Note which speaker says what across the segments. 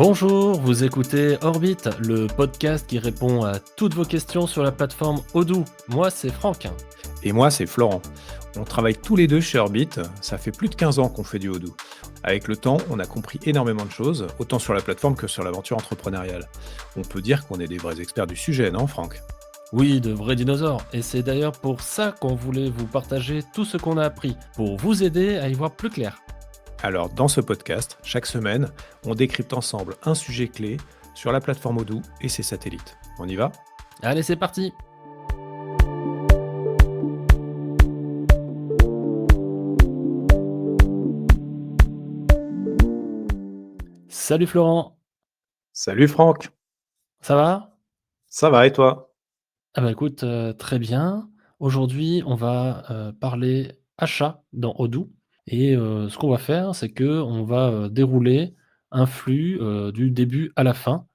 Speaker 1: Bonjour, vous écoutez Orbit, le podcast qui répond à toutes vos questions sur la plateforme Odoo. Moi, c'est Franck.
Speaker 2: Et moi, c'est Florent. On travaille tous les deux chez Orbit, ça fait plus de 15 ans qu'on fait du Odoo. Avec le temps, on a compris énormément de choses, autant sur la plateforme que sur l'aventure entrepreneuriale. On peut dire qu'on est des vrais experts du sujet, non Franck?
Speaker 1: Oui, de vrais dinosaures. Et c'est d'ailleurs pour ça qu'on voulait vous partager tout ce qu'on a appris, pour vous aider à y voir plus clair.
Speaker 2: Alors, dans ce podcast, chaque semaine, on décrypte ensemble un sujet clé sur la plateforme Odoo et ses satellites. On y va?
Speaker 1: Allez, c'est parti. Salut Florent,
Speaker 2: Salut Franck,
Speaker 1: ça va?
Speaker 2: ça va et toi?
Speaker 1: Ah bah écoute, très bien. Aujourd'hui, on va parler achat dans Odoo. Et ce qu'on va faire, c'est que on va dérouler un flux du début à la fin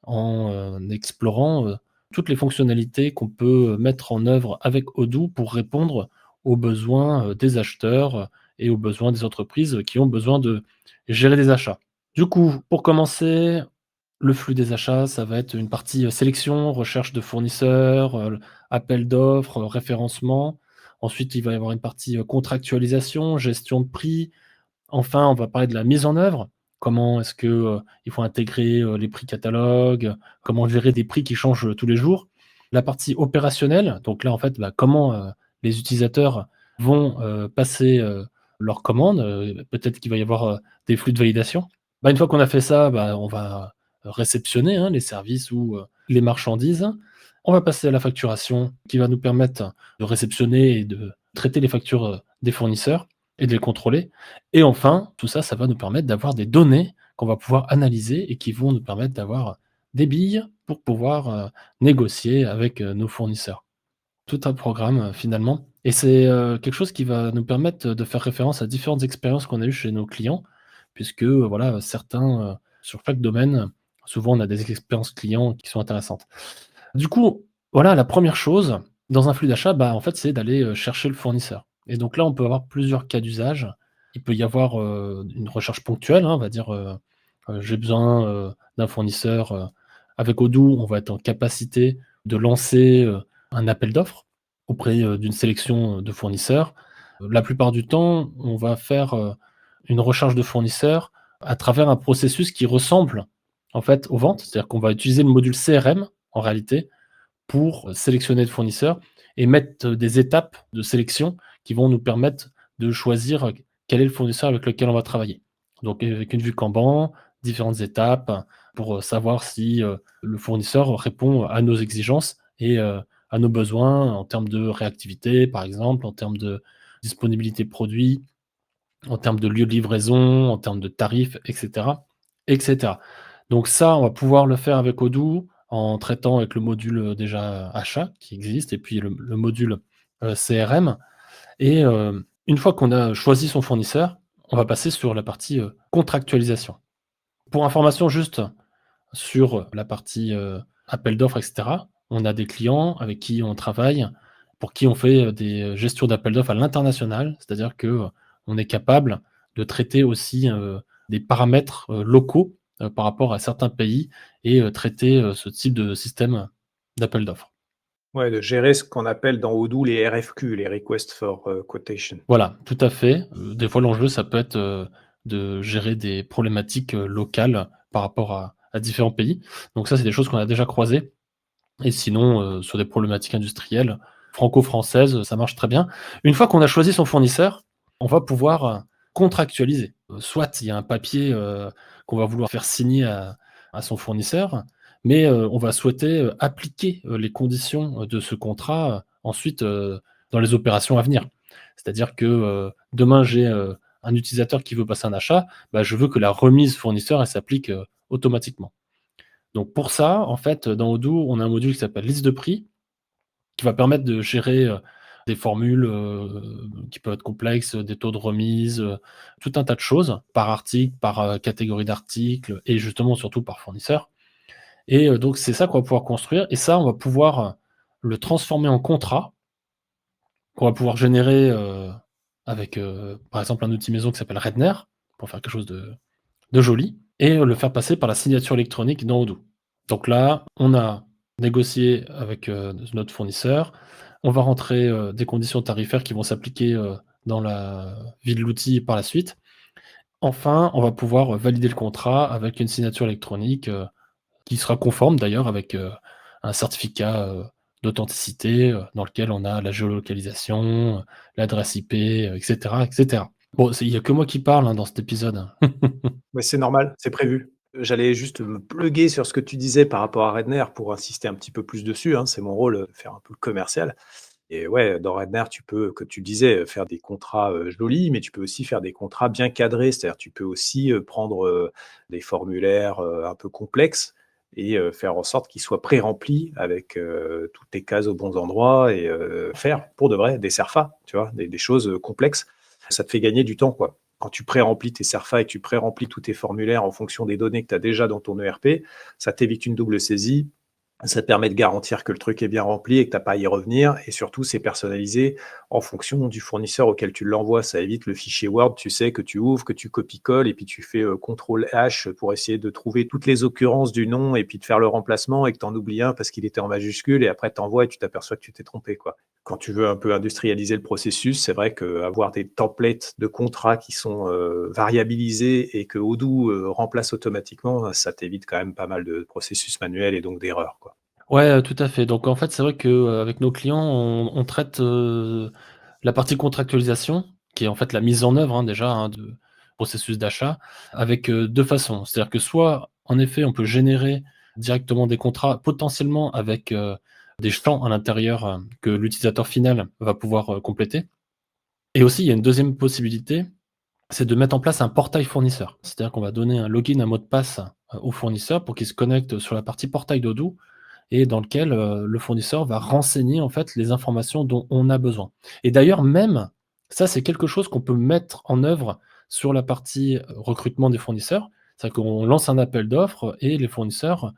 Speaker 1: en explorant toutes les fonctionnalités qu'on peut mettre en œuvre avec Odoo pour répondre aux besoins des acheteurs et aux besoins des entreprises qui ont besoin de gérer des achats. Du coup, pour commencer, le flux des achats, ça va être une partie sélection, recherche de fournisseurs, appel d'offres, référencement. Ensuite, il va y avoir une partie contractualisation, gestion de prix. Enfin, on va parler de la mise en œuvre. Comment est-ce que, il faut intégrer, les prix catalogues, comment gérer des prix qui changent, tous les jours. La partie opérationnelle, donc là, en fait, bah, comment, les utilisateurs vont, passer, leurs commandes, peut-être qu'il va y avoir, des flux de validation. Bah, une fois qu'on a fait ça, bah, on va réceptionner, hein, les services ou, les marchandises. On va passer à la facturation qui va nous permettre de réceptionner et de traiter les factures, des fournisseurs et de les contrôler. Et enfin, tout ça, ça va nous permettre d'avoir des données qu'on va pouvoir analyser et qui vont nous permettre d'avoir des billes pour pouvoir, négocier avec, nos fournisseurs. Tout un programme, finalement, et c'est, quelque chose qui va nous permettre de faire référence à différentes expériences qu'on a eues chez nos clients puisque, voilà, certains, sur chaque domaine, souvent on a des expériences clients qui sont intéressantes. Du coup, voilà, la première chose dans un flux d'achat, bah, en fait, c'est d'aller, chercher le fournisseur et donc là, on peut avoir plusieurs cas d'usage. Il peut y avoir, une recherche ponctuelle, hein, on va dire, j'ai besoin, d'un fournisseur, avec Odoo, on va être en capacité de lancer, un appel d'offres auprès, d'une sélection, de fournisseurs. La plupart du temps, on va faire, une recherche de fournisseurs à travers un processus qui ressemble, en fait, aux ventes. C'est-à-dire qu'on va utiliser le module CRM, en réalité, pour sélectionner le fournisseur et mettre des étapes de sélection qui vont nous permettre de choisir quel est le fournisseur avec lequel on va travailler. Donc avec une vue Kanban, différentes étapes pour savoir si le fournisseur répond à nos exigences et à nos besoins en termes de réactivité, par exemple, en termes de disponibilité produit, en termes de lieu de livraison, en termes de tarifs, et cetera, et cetera. Donc ça, on va pouvoir le faire avec Odoo en traitant avec le module, déjà achat qui existe et puis le module, CRM et une fois qu'on a choisi son fournisseur, on va passer sur la partie, contractualisation. Pour information juste sur la partie, appel d'offres et cetera, on a des clients avec qui on travaille, pour qui on fait, des gestions d'appels d'offres à l'international. C'est-à-dire que, on est capable de traiter aussi, des paramètres, locaux, par rapport à certains pays et traiter, ce type de système d'appel d'offres.
Speaker 2: Ouais, de gérer ce qu'on appelle dans Odoo les RFQ, les Request for Quotation.
Speaker 1: Voilà, tout à fait. Des fois, l'enjeu, ça peut être, de gérer des problématiques, locales par rapport à différents pays. Donc ça, c'est des choses qu'on a déjà croisées. Et sinon, sur des problématiques industrielles franco-françaises, ça marche très bien. Une fois qu'on a choisi son fournisseur, on va pouvoir, contractualiser. Soit il y a un papier, qu'on va vouloir faire signer à son fournisseur, mais, on va souhaiter, appliquer, les conditions, de ce contrat, ensuite, dans les opérations à venir. C'est-à-dire que, demain j'ai, un utilisateur qui veut passer un achat, bah, je veux que la remise fournisseur, elle s'applique, automatiquement. Donc pour ça, en fait, dans Odoo, on a un module qui s'appelle liste de prix, qui va permettre de gérer, des formules, qui peuvent être complexes, des taux de remise, tout un tas de choses par article, par, catégorie d'articles et justement surtout par fournisseur et donc c'est ça qu'on va pouvoir construire et ça, on va pouvoir, le transformer en contrat, qu'on va pouvoir générer, avec, par exemple un outil maison qui s'appelle Redner, pour faire quelque chose de joli et le faire passer par la signature électronique dans Odoo. Donc là, on a négocié avec, notre fournisseur, on va rentrer, des conditions tarifaires qui vont s'appliquer, dans la vie de l'outil par la suite. Enfin, on va pouvoir valider le contrat avec une signature électronique, qui sera conforme d'ailleurs avec, un certificat, d'authenticité, dans lequel on a la géolocalisation, l'adresse IP, et cetera, et cetera. Bon, il y a que moi qui parle, hein, dans cet épisode.
Speaker 2: Ouais, c'est normal, c'est prévu. J'allais juste me pluguer sur ce que tu disais par rapport à Redner pour insister un petit peu plus dessus, hein. C'est mon rôle, de faire un peu le commercial et ouais, dans Redner, tu peux, comme tu le disais, faire des contrats, jolis, mais tu peux aussi faire des contrats bien cadrés. C'est-à-dire, tu peux aussi, prendre, des formulaires, un peu complexes et faire en sorte qu'ils soient pré-remplis avec, toutes tes cases aux bons endroits et faire pour de vrai des CERFA, tu vois? Des choses, complexes. Ça te fait gagner du temps, quoi. Quand tu pré-remplis tes CERFA et que tu pré-remplis tous tes formulaires en fonction des données que tu as déjà dans ton ERP, ça t'évite une double saisie, ça te permet de garantir que le truc est bien rempli et que tu as pas à y revenir et surtout, c'est personnalisé en fonction du fournisseur auquel tu l'envoies. Ça évite le fichier Word, tu sais, que tu ouvres, que tu copies-colles et puis tu fais, contrôle H pour essayer de trouver toutes les occurrences du nom et puis de faire le remplacement et que tu en oublies un parce qu'il était en majuscule et après tu envoies et tu t'aperçois que tu t'es trompé, quoi. Quand tu veux un peu industrialiser le processus, c'est vrai qu'avoir des templates de contrats qui sont, variabilisés et que Odoo, remplace automatiquement, ça t'évite quand même pas mal de processus manuels et donc d'erreurs, quoi.
Speaker 1: Ouais, tout à fait. Donc en fait, c'est vrai que, avec nos clients, on traite, la partie contractualisation, qui est en fait la mise en œuvre, hein, déjà, hein, de processus d'achat, avec, 2 façons. C'est-à-dire que soit, en effet, on peut générer directement des contrats, potentiellement avec, des champs à l'intérieur, que l'utilisateur final va pouvoir, compléter. Et aussi, il y a une deuxième possibilité, c'est de mettre en place un portail fournisseur. C'est-à-dire qu'on va donner un login, un mot de passe, au fournisseur pour qu'il se connecte sur la partie portail d'Odoo et dans lequel, le fournisseur va renseigner, en fait, les informations dont on a besoin. Et d'ailleurs même, ça, c'est quelque chose qu'on peut mettre en œuvre sur la partie, recrutement des fournisseurs. C'est-à-dire qu'on lance un appel d'offres et les fournisseurs,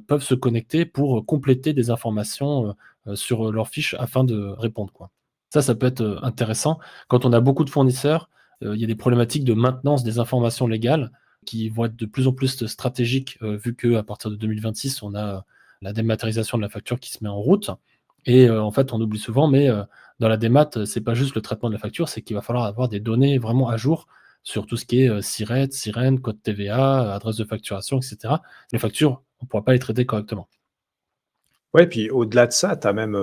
Speaker 1: peuvent se connecter pour, compléter des informations, sur, leur fiche afin de répondre, quoi. Ça peut être, intéressant. Quand on a beaucoup de fournisseurs, il y a des problématiques de maintenance des informations légales qui vont être de plus en plus stratégiques, vu qu'à partir de 2026, on a la dématérialisation de la facture qui se met en route et en fait, on oublie souvent, mais dans la démat, c'est pas juste le traitement de la facture, c'est qu'il va falloir avoir des données vraiment à jour sur tout ce qui est, SIRET, SIREN, code TVA, adresse de facturation et cetera. Les factures, on pourra pas les traiter correctement.
Speaker 2: Ouais, puis au-delà de ça, tu as même,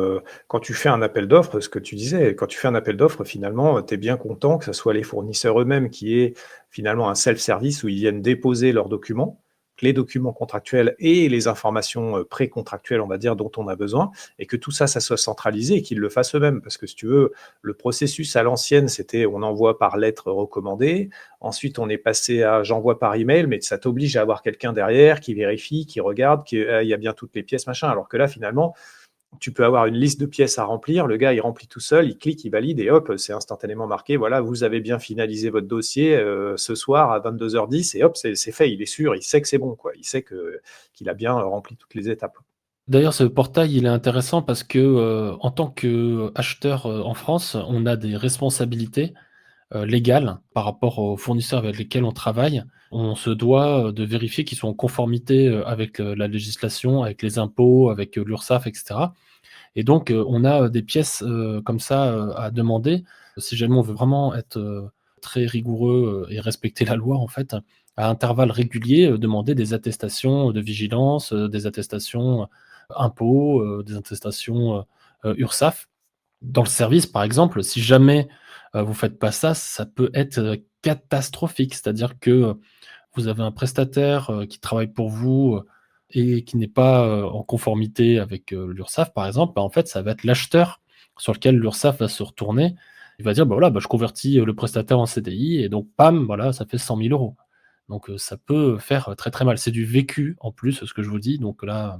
Speaker 2: quand tu fais un appel d'offres, ce que tu disais, quand tu fais un appel d'offres, finalement, tu es bien content que ce soit les fournisseurs eux-mêmes qui aient finalement un self-service où ils viennent déposer leurs documents, les documents contractuels et les informations, pré-contractuelles, on va dire, dont on a besoin et que tout ça, ça soit centralisé et qu'ils le fassent eux-mêmes. Parce que si tu veux, le processus à l'ancienne, c'était on envoie par lettre recommandée, ensuite on est passé à j'envoie par email, mais ça t'oblige à avoir quelqu'un derrière qui vérifie, qui regarde, qu'il y a bien toutes les pièces, machin. Alors que là, finalement, tu peux avoir une liste de pièces à remplir, le gars il remplit tout seul, il clique, il valide et hop, c'est instantanément marqué, voilà, vous avez bien finalisé votre dossier ce soir à 22h10 et hop, c'est fait, il est sûr, il sait que c'est bon, quoi. Il sait qu'il a bien rempli toutes les étapes.
Speaker 1: D'ailleurs, ce portail, il est intéressant parce que, en tant qu'acheteur, en France, on a des responsabilités légales par rapport aux fournisseurs avec lesquels on travaille. On se doit, de vérifier qu'ils sont en conformité, avec, la législation, avec les impôts, avec, l'URSSAF et cetera. Et donc, on a, des pièces, comme ça, à demander. Si jamais on veut vraiment être, très rigoureux, et respecter la loi, en fait, à intervalles réguliers, demander des attestations de vigilance, des attestations, impôts, des attestations, URSSAF. Dans le service, par exemple, si jamais, vous faites pas ça, ça peut être, catastrophique. C'est-à-dire que, vous avez un prestataire, qui travaille pour vous, et qui n'est pas, en conformité avec, l'URSSAF, par exemple, bah, en fait, ça va être l'acheteur sur lequel l'URSSAF va se retourner. Il va dire: «Bah, voilà, bah, je convertis, le prestataire en CDI» et donc pam, voilà, ça fait 100 000 €. Donc ça peut faire, très, très mal. C'est du vécu en plus, ce que je vous dis, donc là,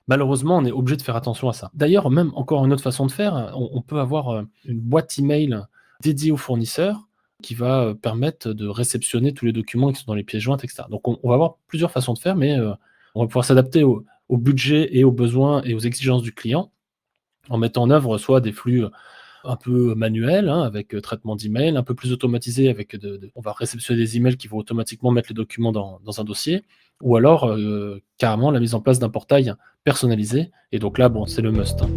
Speaker 1: malheureusement, on est obligé de faire attention à ça. D'ailleurs, même encore une autre façon de faire, on peut avoir, une boîte email dédiée aux fournisseurs qui va, permettre de réceptionner tous les documents qui sont dans les pièces jointes et cetera. Donc on va avoir plusieurs façons de faire, mais on va pouvoir s'adapter au budget et aux besoins et aux exigences du client en mettant en œuvre soit des flux, un peu manuel, hein, avec, traitement d'email, un peu plus automatisé avec on va réceptionner des emails qui vont automatiquement mettre les documents dans un dossier ou alors, carrément la mise en place d'un portail personnalisé et donc là, bon, c'est le must, hein.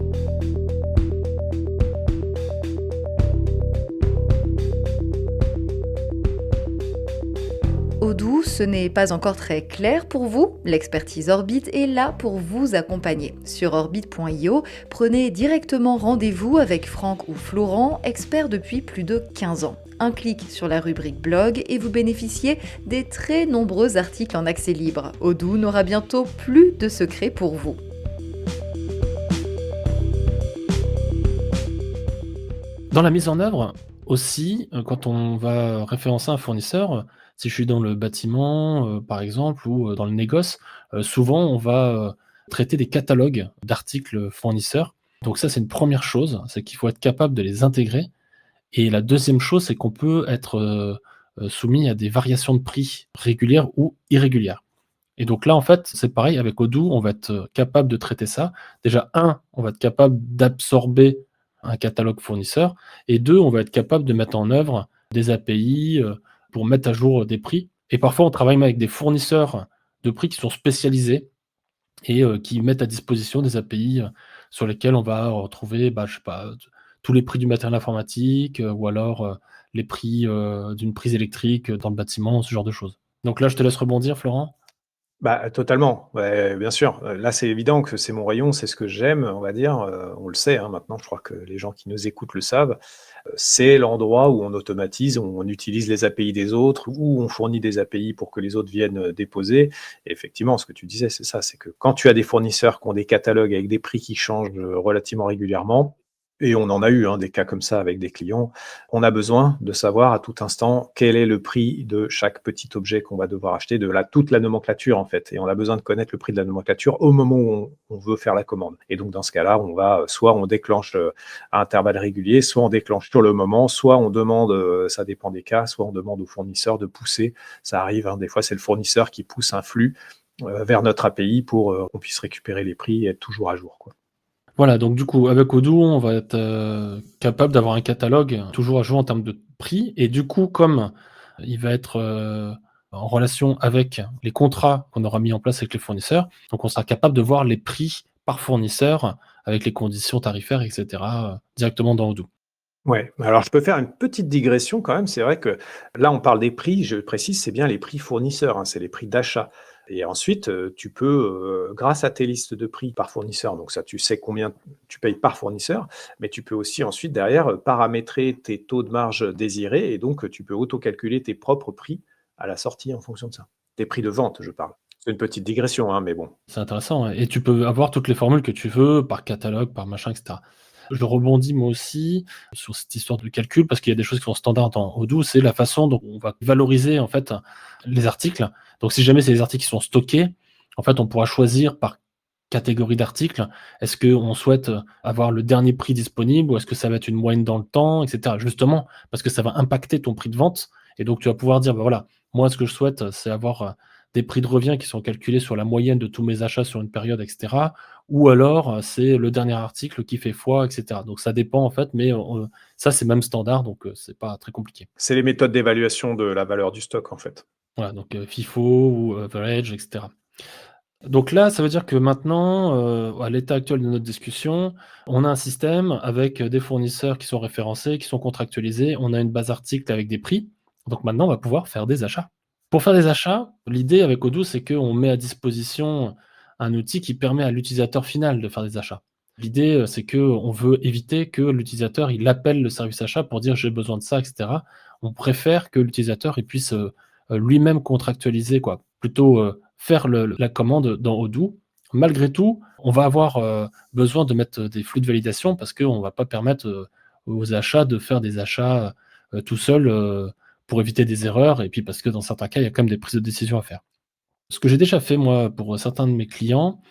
Speaker 3: Odoo, ce n'est pas encore très clair pour vous? L'expertise Orbit est là pour vous accompagner. Sur orbit.io, prenez directement rendez-vous avec Franck ou Florent, experts depuis plus de 15 ans. Un clic sur la rubrique blog et vous bénéficiez des très nombreux articles en accès libre. Odoo n'aura bientôt plus de secrets pour vous.
Speaker 1: Dans la mise en œuvre aussi, quand on va référencer un fournisseur, si je suis dans le bâtiment, par exemple ou, dans le négoce, souvent on va, traiter des catalogues d'articles fournisseurs. Donc ça, c'est une première chose, c'est qu'il faut être capable de les intégrer et la deuxième chose, c'est qu'on peut être, soumis à des variations de prix régulières ou irrégulières et donc là, en fait, c'est pareil avec Odoo, on va être, capable de traiter ça. Déjà, on va être capable d'absorber un catalogue fournisseur et 2, on va être capable de mettre en œuvre des API, pour mettre à jour, des prix et parfois on travaille même avec des fournisseurs de prix qui sont spécialisés et qui mettent à disposition des API, sur lesquelles on va retrouver, bah, je sais pas, tous les prix du matériel informatique, ou alors, les prix, d'une prise électrique, dans le bâtiment, ce genre de choses. Donc là, je te laisse rebondir, Florent.
Speaker 2: Bah, totalement, ouais, bien sûr. Là, c'est évident que c'est mon rayon, c'est ce que j'aime, on va dire, on le sait, hein, maintenant, je crois que les gens qui nous écoutent le savent. C'est l'endroit où on automatise, où on utilise les API des autres, où on fournit des API pour que les autres viennent, déposer. Et effectivement, ce que tu disais, c'est ça, c'est que quand tu as des fournisseurs qui ont des catalogues avec des prix qui changent, relativement régulièrement, et on en a eu, hein, des cas comme ça avec des clients. On a besoin de savoir à tout instant quel est le prix de chaque petit objet qu'on va devoir acheter, de toute la nomenclature en fait. Et on a besoin de connaître le prix de la nomenclature au moment où on veut faire la commande. Et donc dans ce cas-là, soit on déclenche à intervalles réguliers, soit on déclenche sur le moment, soit on demande, ça dépend des cas, soit on demande au fournisseur de pousser. Ça arrive, hein, des fois c'est le fournisseur qui pousse un flux vers notre API pour qu'on puisse récupérer les prix et être toujours à jour, quoi.
Speaker 1: Voilà, donc du coup, avec Odoo, on va être, capable d'avoir un catalogue toujours à jour en termes de prix et du coup, comme il va être, en relation avec les contrats qu'on aura mis en place avec les fournisseurs, donc on sera capable de voir les prix par fournisseur avec les conditions tarifaires et cetera, directement dans Odoo.
Speaker 2: Ouais, alors je peux faire une petite digression quand même. C'est vrai que là, on parle des prix, je précise, c'est bien les prix fournisseurs, hein, c'est les prix d'achat. Et ensuite, tu peux, grâce à tes listes de prix par fournisseur, donc ça, tu sais combien tu payes par fournisseur, mais tu peux aussi ensuite derrière, paramétrer tes taux de marge désirés et donc, tu peux auto-calculer tes propres prix à la sortie en fonction de ça. Tes prix de vente, je parle. C'est une petite digression, hein, mais bon.
Speaker 1: C'est intéressant, ouais et tu peux avoir toutes les formules que tu veux par catalogue, par machin et cetera. Je rebondis moi aussi sur cette histoire de calcul parce qu'il y a des choses qui sont standards dans Odoo, c'est la façon dont on va valoriser en fait les articles. Donc si jamais c'est des articles qui sont stockés, en fait on pourra choisir par catégorie d'articles. Est-ce qu'on souhaite avoir le dernier prix disponible ou est-ce que ça va être une moyenne dans le temps et cetera? Justement parce que ça va impacter ton prix de vente et donc tu vas pouvoir dire: «Bah, voilà, moi ce que je souhaite, c'est avoir, des prix de revient qui sont calculés sur la moyenne de tous mes achats sur une période et cetera ou alors, c'est le dernier article qui fait foi et cetera. Donc ça dépend en fait, mais ça c'est même standard donc c'est pas très compliqué.
Speaker 2: C'est les méthodes d'évaluation de la valeur du stock, en fait.
Speaker 1: Voilà donc FIFO ou average et cetera. Donc là, ça veut dire que maintenant, à l'état actuel de notre discussion, on a un système avec, des fournisseurs qui sont référencés, qui sont contractualisés. On a une base article avec des prix. Donc maintenant, on va pouvoir faire des achats. Pour faire des achats, l'idée avec Odoo, c'est qu'on met à disposition un outil qui permet à l'utilisateur final de faire des achats. L'idée, c'est qu'on veut éviter que l'utilisateur, il appelle le service achat pour dire: «J'ai besoin de ça» et cetera. On préfère que l'utilisateur, il puisse, lui-même contractualiser quoi. Plutôt, faire la commande dans Odoo. Malgré tout, on va avoir, besoin de mettre des flux de validation parce qu'on ne va pas permettre, aux achats de faire des achats, tout seuls, pour éviter des erreurs et puis parce que dans certains cas, il y a quand même des prises de décision à faire. Ce que j'ai déjà fait moi pour certains de mes clients,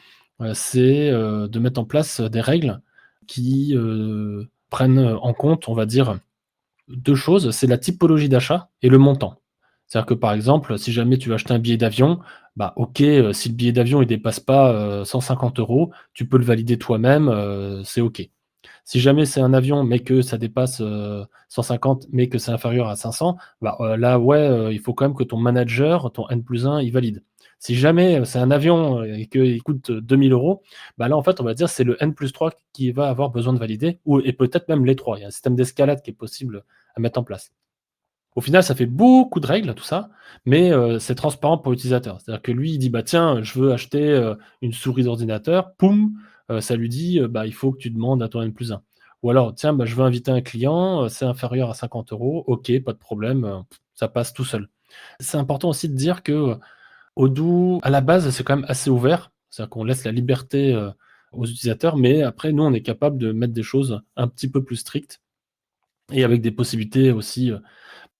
Speaker 1: c'est, de mettre en place des règles qui, prennent en compte, on va dire, 2 choses, c'est la typologie d'achat et le montant. C'est-à-dire que, par exemple, si jamais tu veux acheter un billet d'avion, bah, OK, si le billet d'avion il dépasse pas, 150 €, tu peux le valider toi-même, c'est OK. Si jamais c'est un avion, mais que ça dépasse, 150, mais que c'est inférieur à 500, bah, là, ouais, il faut quand même que ton manager, ton N+1, il valide. Si jamais, c'est un avion, et qu'il coûte 2 000 €, bah, là, en fait, on va dire c'est le N+3 qui va avoir besoin de valider ou et peut-être même les 3. Il y a un système d'escalade qui est possible à mettre en place. Au final, ça fait beaucoup de règles tout ça, mais c'est transparent pour l'utilisateur. C'est-à-dire que lui, il dit: «Bah, tiens, je veux acheter, une souris d'ordinateur», poum, ça lui dit, «Bah, il faut que tu demandes à ton N+1». Ou alors: «Tiens, bah, je veux inviter un client, c'est inférieur à 50 €». OK, pas de problème, ça passe tout seul. C'est important aussi de dire que, Odoo, à la base, c'est quand même assez ouvert. C'est-à-dire qu'on laisse la liberté, aux utilisateurs, mais après nous, on est capable de mettre des choses un petit peu plus strictes et avec des possibilités aussi,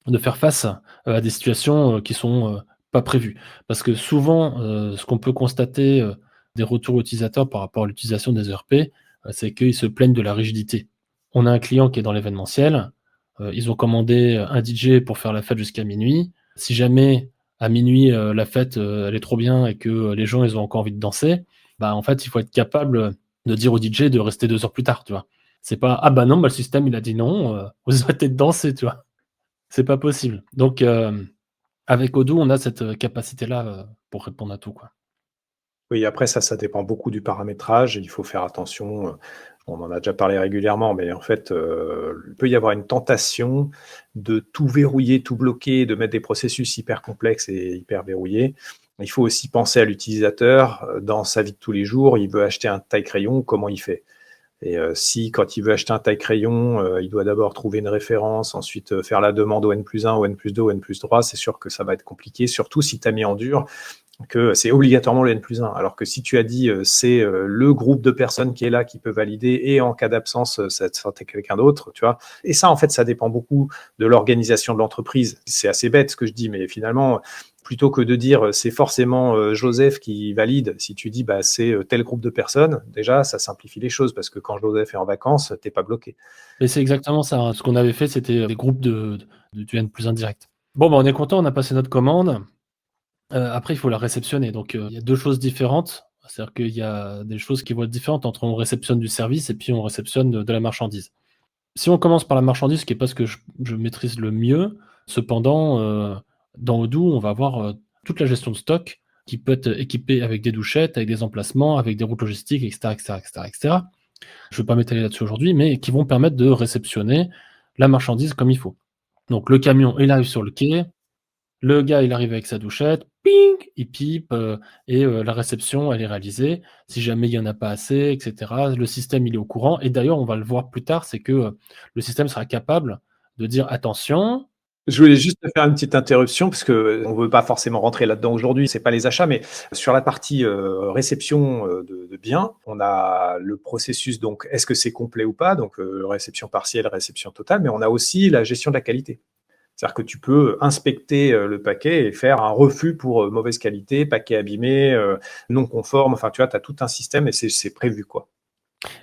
Speaker 1: de faire face, à des situations, qui sont, pas prévues. Parce que souvent, ce qu'on peut constater, des retours utilisateurs par rapport à l'utilisation des ERP, c'est qu'ils se plaignent de la rigidité. On a un client qui est dans l'événementiel, ils ont commandé, un DJ pour faire la fête jusqu'à minuit. Si jamais à minuit, la fête, elle est trop bien et que, les gens, ils ont encore envie de danser, bah, en fait, il faut être capable, de dire au DJ de rester 2 heures plus tard, tu vois? C'est pas: «Ah bah non, bah, le système il a dit non, vous arrêtez de danser», tu vois? C'est pas possible. Donc, avec Odoo, on a cette, capacité-là, pour répondre à tout, quoi.
Speaker 2: Oui, après ça dépend beaucoup du paramétrage. Il faut faire attention, on en a déjà parlé régulièrement, mais en fait, il peut y avoir une tentation de tout verrouiller, tout bloquer, de mettre des processus hyper complexes et hyper verrouillés. Il faut aussi penser à l'utilisateur, dans sa vie de tous les jours, il veut acheter un taille-crayon, comment il fait? Et si quand il veut acheter un taille-crayon, il doit d'abord trouver une référence, ensuite, faire la demande au N+1, au N+2, au N+3, c'est sûr que ça va être compliqué, surtout si tu as mis en dur que c'est obligatoirement le N+1. Alors que si tu as dit, c'est, le groupe de personnes qui est là, qui peut valider et en cas d'absence, ça sera quelqu'un d'autre, tu vois? Et ça, en fait, ça dépend beaucoup de l'organisation de l'entreprise. C'est assez bête ce que je dis, mais finalement, plutôt que de dire, c'est forcément, Joseph qui valide, si tu dis: «Bah, c'est, tel groupe de personnes», déjà, ça simplifie les choses parce que quand Joseph est en vacances, tu es pas bloqué.
Speaker 1: Et c'est exactement ça, hein. Ce qu'on avait fait, c'était, des groupes de du N+1 direct. Bon, bah, on est content, on a passé notre commande. Après, il faut la réceptionner. Donc, il y a 2 choses différentes. C'est-à-dire qu'il y a des choses qui vont être différentes entre on réceptionne du service et puis on réceptionne de la marchandise. Si on commence par la marchandise, qui est pas ce que je maîtrise le mieux, cependant, dans Odoo, on va avoir, toute la gestion de stock qui peut être équipée avec des douchettes, avec des emplacements, avec des routes logistiques et cetera, et cetera, et cetera, et cetera. Je ne vais pas m'étaler là-dessus aujourd'hui, mais qui vont permettre de réceptionner la marchandise comme il faut. Donc le camion, il arrive sur le quai, le gars, il arrive avec sa douchette, ping, il pipe, et la réception, elle est réalisée. Si jamais il y en a pas assez et cetera, le système, il est au courant et d'ailleurs, on va le voir plus tard, c'est que, le système sera capable de dire: «Attention».
Speaker 2: Je voulais juste te faire une petite interruption parce qu'on veut pas forcément rentrer là-dedans aujourd'hui, c'est pas les achats, mais sur la partie, réception, de biens, on a le processus donc est-ce que c'est complet ou pas? Donc, réception partielle, réception totale, mais on a aussi la gestion de la qualité. C'est-à-dire que tu peux inspecter, le paquet et faire un refus pour, mauvaise qualité, paquet abîmé, non conforme, enfin tu vois? Tu as tout un système et c'est prévu, quoi.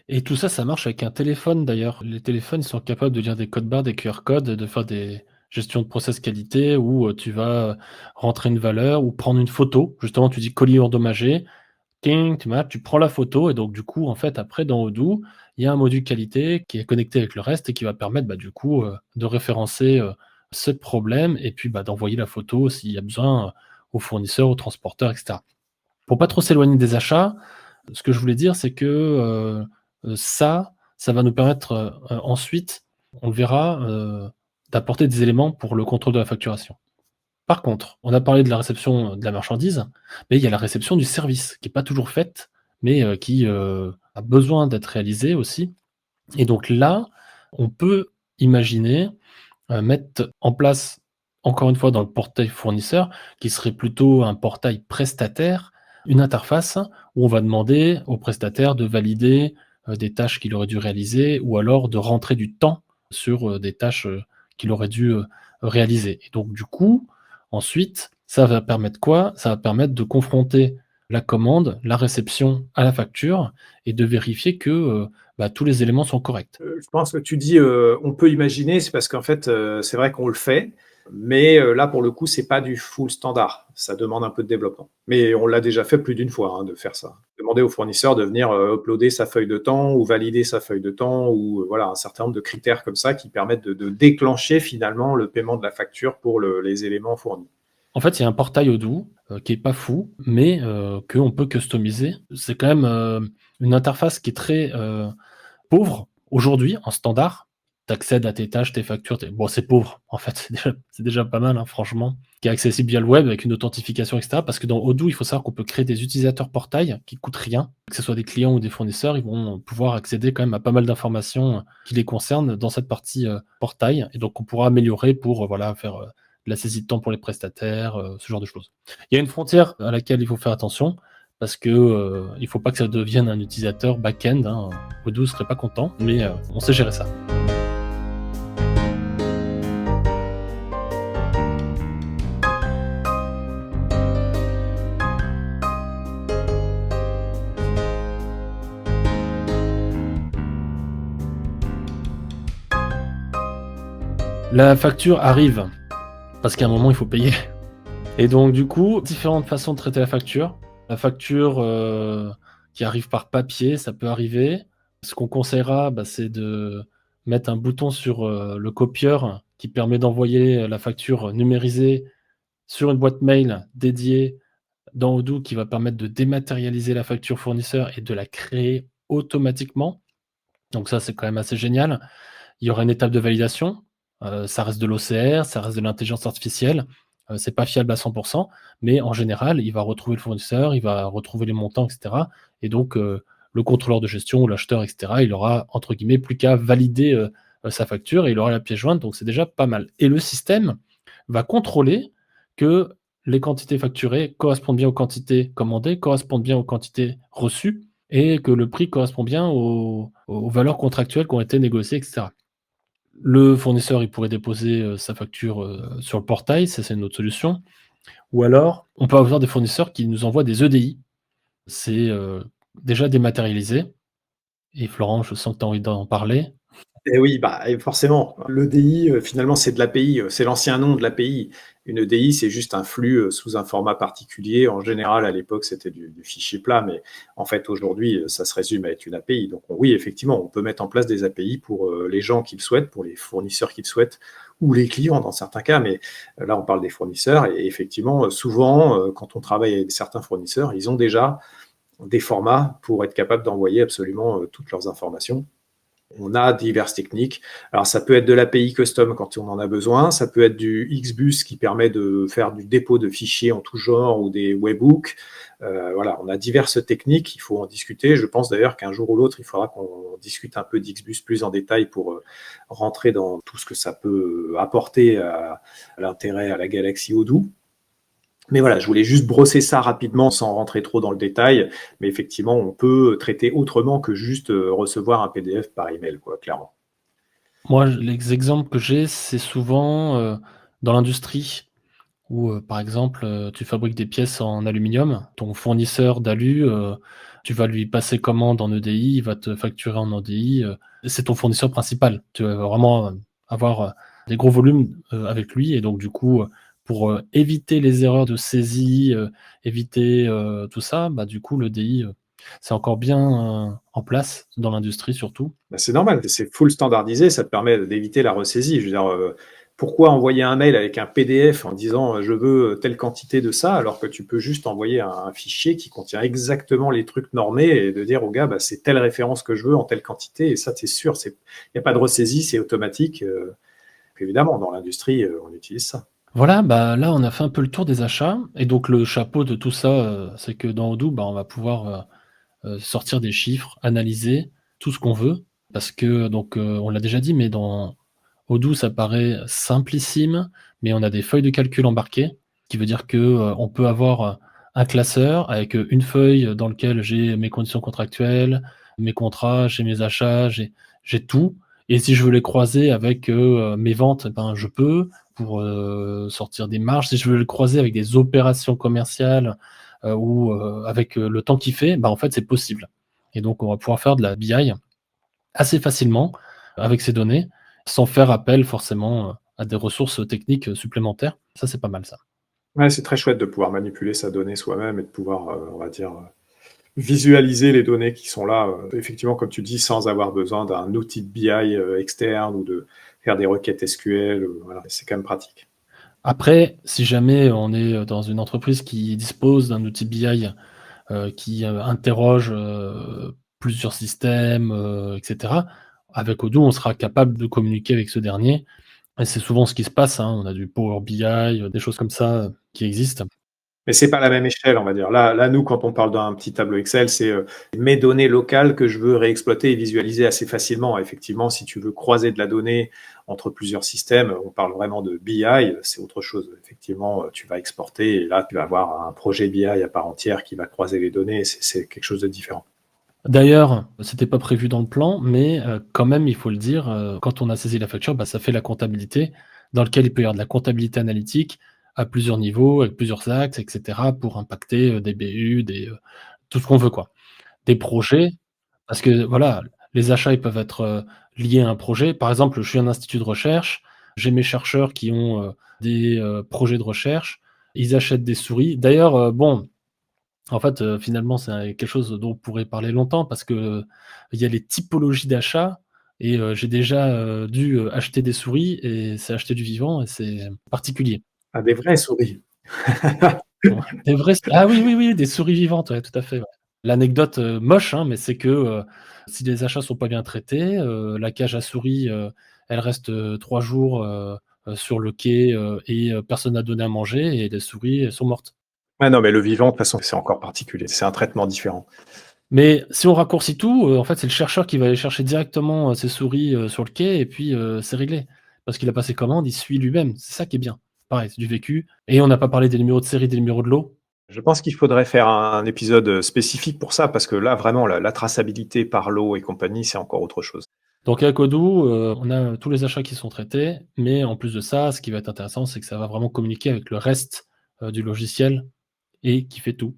Speaker 1: Et tout ça, ça marche avec un téléphone d'ailleurs. Les téléphones, ils sont capables de lire des codes barres, des QR codes, de faire des gestions de process qualité où, tu vas, rentrer une valeur ou prendre une photo. Justement, tu dis colis endommagé, ting, tu prends la photo et donc du coup, en fait, après dans Odoo, il y a un module qualité qui est connecté avec le reste et qui va permettre, bah, du coup, de référencer, ce problème et puis, bah, d'envoyer la photo s'il y a besoin, au fournisseur, au transporteur et cetera. Pour pas trop s'éloigner des achats, ce que je voulais dire, c'est que, ça va nous permettre, ensuite, on le verra, d'apporter des éléments pour le contrôle de la facturation. Par contre, on a parlé de la réception, de la marchandise, mais il y a la réception du service qui est pas toujours faite, mais qui, a besoin d'être réalisée aussi et donc là, on peut imaginer, mettre en place, encore une fois dans le portail fournisseur, qui serait plutôt un portail prestataire, une interface où on va demander au prestataire de valider, des tâches qu'il aurait dû réaliser ou alors de rentrer du temps sur, des tâches, qu'il aurait dû, réaliser et donc du coup, ensuite, ça va permettre quoi? Ça va permettre de confronter la commande, la réception à la facture et de vérifier que, bah, tous les éléments sont corrects.
Speaker 2: Je pense que tu dis, «On peut imaginer», c'est parce qu'en fait, c'est vrai qu'on le fait, mais là, pour le coup, c'est pas du full standard. Ça demande un peu de développement. Mais on l'a déjà fait plus d'une fois, hein, de faire ça. Ça demander au fournisseur de venir uploader sa feuille de temps ou valider sa feuille de temps ou voilà, un certain nombre de critères comme ça qui permettent de déclencher finalement le paiement de la facture pour les éléments fournis.
Speaker 1: En fait, il y a un portail Odoo, qui est pas fou, mais qu'on peut customiser. C'est quand même, une interface qui est très, pauvre aujourd'hui en standard. Tu accèdes à tes tâches, tes factures, bon, c'est pauvre en fait, c'est déjà pas mal, hein, franchement, qui est accessible via le web avec une authentification et cetera. Parce que dans Odoo, il faut savoir qu'on peut créer des utilisateurs portail qui coûtent rien, que ce soit des clients ou des fournisseurs, ils vont pouvoir accéder quand même à pas mal d'informations, qui les concernent dans cette partie, portail, et donc on pourra améliorer pour, voilà, faire, de la saisie de temps pour les prestataires, ce genre de choses. Il y a une frontière à laquelle il faut faire attention parce que, il faut pas que ça devienne un utilisateur back-end, hein. Odoo serait pas content, mais, on sait gérer ça. La facture arrive parce qu'à un moment, il faut payer. Et donc du coup, différentes façons de traiter la facture. La facture, qui arrive par papier, ça peut arriver. Ce qu'on conseillera, bah, c'est de mettre un bouton sur, le copieur qui permet d'envoyer la facture numérisée sur une boîte mail dédiée dans Odoo qui va permettre de dématérialiser la facture fournisseur et de la créer automatiquement. Donc ça, c'est quand même assez génial. Il y aura une étape de validation, ça reste de l'OCR, ça reste de l'intelligence artificielle, c'est pas fiable à 100, mais en général, il va retrouver le fournisseur, il va retrouver les montants et cetera, et donc le contrôleur de gestion ou l'acheteur et cetera, il aura entre guillemets plus qu'à valider, sa facture et il aura la pièce jointe, donc c'est déjà pas mal, et le système va contrôler que les quantités facturées correspondent bien aux quantités commandées, correspondent bien aux quantités reçues et que le prix correspond bien aux valeurs contractuelles qui ont été négociées et cetera. Le fournisseur, il pourrait déposer, sa facture, sur le portail, ça c'est une autre solution. Ou alors, on peut avoir des fournisseurs qui nous envoient des EDI. C'est, déjà dématérialisé, et Florent, je sens que tu as envie d'en parler.
Speaker 2: Et oui, bah, et forcément, l'EDI, finalement, c'est de l'API, c'est l'ancien nom de l'API. Une EDI, c'est juste un flux sous un format particulier. En général, à l'époque, c'était du fichier plat, mais en fait, aujourd'hui, ça se résume à être une API. Donc, oui, effectivement, on peut mettre en place des API pour les gens qui le souhaitent, pour les fournisseurs qui le souhaitent, ou les clients dans certains cas, mais là, on parle des fournisseurs. Et effectivement, souvent, quand on travaille avec certains fournisseurs, ils ont déjà des formats pour être capables d'envoyer absolument toutes leurs informations. On a diverses techniques. Alors, ça peut être de l'API custom quand on en a besoin. Ça peut être du XBus qui permet de faire du dépôt de fichiers en tout genre ou des webhooks. Voilà, on a diverses techniques. Il faut en discuter. Je pense d'ailleurs qu'un jour ou l'autre, il faudra qu'on discute un peu d'XBus plus en détail pour rentrer dans tout ce que ça peut apporter à l'intérêt à la galaxie Odoo. Mais voilà, je voulais juste brosser ça rapidement sans rentrer trop dans le détail. Mais effectivement, on peut traiter autrement que juste recevoir un PDF par email, quoi, clairement.
Speaker 1: Moi, les exemples que j'ai, c'est souvent, dans l'industrie où, par exemple, tu fabriques des pièces en aluminium. Ton fournisseur d'alu, tu vas lui passer commande en EDI, il va te facturer en EDI, c'est ton fournisseur principal. Tu vas vraiment, avoir, des gros volumes, avec lui, et donc du coup, pour, éviter les erreurs de saisie, éviter, tout ça, bah, du coup l'EDI, c'est encore bien, en place dans l'industrie surtout.
Speaker 2: Bah, c'est normal, c'est full standardisé, ça te permet d'éviter la ressaisie. Je veux dire, pourquoi envoyer un mail avec un PDF en disant je veux telle quantité de ça, alors que tu peux juste envoyer un fichier qui contient exactement les trucs normés et de dire au gars, bah, c'est telle référence que je veux en telle quantité, et ça, tu es sûr, il n'y a pas de ressaisie, c'est automatique. Évidemment, dans l'industrie, on utilise ça.
Speaker 1: Voilà, bah, là, on a fait un peu le tour des achats, et donc le chapeau de tout ça, c'est que dans Odoo, bah, on va pouvoir, sortir des chiffres, analyser tout ce qu'on veut, parce que donc, on l'a déjà dit, mais dans Odoo, ça paraît simplissime, mais on a des feuilles de calcul embarquées, ce qui veut dire que, on peut avoir, un classeur avec, une feuille dans lequel j'ai mes conditions contractuelles, mes contrats, j'ai mes achats, j'ai tout, et si je veux les croiser avec, mes ventes, ben, je peux pour, sortir des marges. Si je veux les croiser avec des opérations commerciales, ou, avec, le temps qu'il fait, bah, en fait, c'est possible, et donc on va pouvoir faire de la BI assez facilement avec ces données, sans faire appel forcément, à des ressources techniques, supplémentaires. Ça, c'est pas mal ça.
Speaker 2: Ouais, c'est très chouette de pouvoir manipuler sa donnée soi-même et de pouvoir, on va dire, visualiser les données qui sont là, effectivement, comme tu dis, sans avoir besoin d'un outil de BI externe ou de faire des requêtes SQL. Voilà, c'est quand même pratique.
Speaker 1: Après, si jamais on est dans une entreprise qui dispose d'un outil BI, qui, interroge, plusieurs systèmes, et cetera, avec Odoo, on sera capable de communiquer avec ce dernier et c'est souvent ce qui se passe, hein. On a du Power BI, des choses comme ça, qui existent.
Speaker 2: Mais c'est pas la même échelle, on va dire. Là, nous, quand on parle d'un petit tableau Excel, c'est mes données locales que je veux réexploiter et visualiser assez facilement. Effectivement, si tu veux croiser de la donnée entre plusieurs systèmes, on parle vraiment de BI, c'est autre chose. Effectivement, tu vas exporter et là, tu vas avoir un projet BI à part entière qui va croiser les données. C'est quelque chose de différent.
Speaker 1: D'ailleurs, c'était pas prévu dans le plan, mais quand même, il faut le dire, quand on a saisi la facture, bah, ça fait la comptabilité dans lequel il peut y avoir de la comptabilité analytique à plusieurs niveaux, avec plusieurs axes et cetera pour impacter, des BU, tout ce qu'on veut, quoi. Des projets, parce que voilà, les achats, ils peuvent être, liés à un projet. Par exemple, je suis un institut de recherche, j'ai mes chercheurs qui ont, des, projets de recherche, ils achètent des souris. D'ailleurs, bon, en fait, finalement, c'est quelque chose dont on pourrait parler longtemps parce que, il y a les typologies d'achats et j'ai déjà, dû, acheter des souris et c'est acheter du vivant et c'est particulier.
Speaker 2: Ah, des vraies souris.
Speaker 1: Ouais, des vrais ah oui, oui, oui, des souris vivantes, ouais, tout à fait, ouais. L'anecdote, moche, hein, mais c'est que, si les achats sont pas bien traités, la cage à souris, elle reste, 3 jours, sur le quai, et personne n'a donné à manger et les souris, elles sont mortes.
Speaker 2: Ah non, mais le vivant, de toute façon, c'est encore particulier. C'est un traitement différent.
Speaker 1: Mais si on raccourcit tout, en fait, c'est le chercheur qui va aller chercher directement, ses souris, sur le quai et puis, c'est réglé. Parce qu'il a passé commande, il suit lui-même. C'est ça qui est bien. Pareil, c'est du vécu et on n'a pas parlé des numéros de série, des numéros de lot.
Speaker 2: Je pense qu'il faudrait faire un épisode spécifique pour ça, parce que là, vraiment, la traçabilité par lot et compagnie, c'est encore autre chose.
Speaker 1: Donc avec Odoo, on a tous les achats qui sont traités, mais en plus de ça, ce qui va être intéressant, c'est que ça va vraiment communiquer avec le reste, du logiciel et qui fait tout.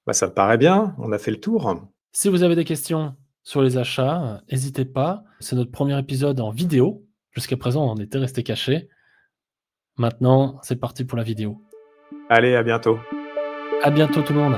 Speaker 2: Bah, ça me paraît bien, on a fait le tour.
Speaker 1: Si vous avez des questions sur les achats, hésitez pas. C'est notre premier épisode en vidéo. Jusqu'à présent, on était resté caché. Maintenant, c'est parti pour la vidéo.
Speaker 2: Allez, à bientôt.
Speaker 1: À bientôt tout le monde.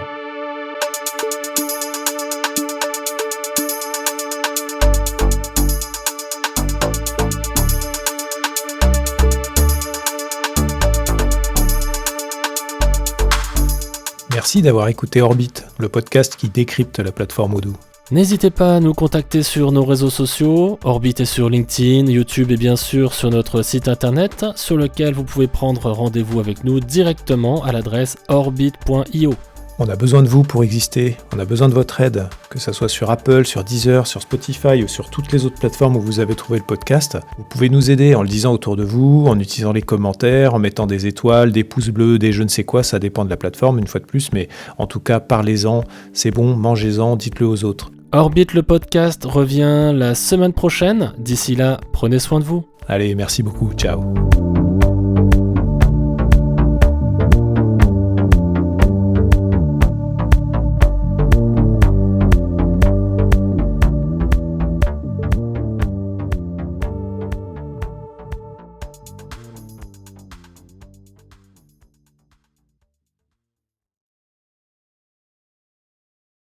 Speaker 2: Merci d'avoir écouté Orbit, le podcast qui décrypte la plateforme Odoo.
Speaker 1: N'hésitez pas à nous contacter sur nos réseaux sociaux. Orbit est sur LinkedIn, YouTube et bien sûr sur notre site internet sur lequel vous pouvez prendre rendez-vous avec nous directement à l'adresse orbit.io.
Speaker 2: On a besoin de vous pour exister, on a besoin de votre aide, que ce soit sur Apple, sur Deezer, sur Spotify ou sur toutes les autres plateformes où vous avez trouvé le podcast. Vous pouvez nous aider en le disant autour de vous, en utilisant les commentaires, en mettant des étoiles, des pouces bleus, des je ne sais quoi, ça dépend de la plateforme une fois de plus, mais en tout cas parlez-en, c'est bon, mangez-en, dites-le aux autres.
Speaker 1: Orbit le podcast revient la semaine prochaine. D'ici là, prenez soin de vous.
Speaker 2: Allez, merci beaucoup, ciao.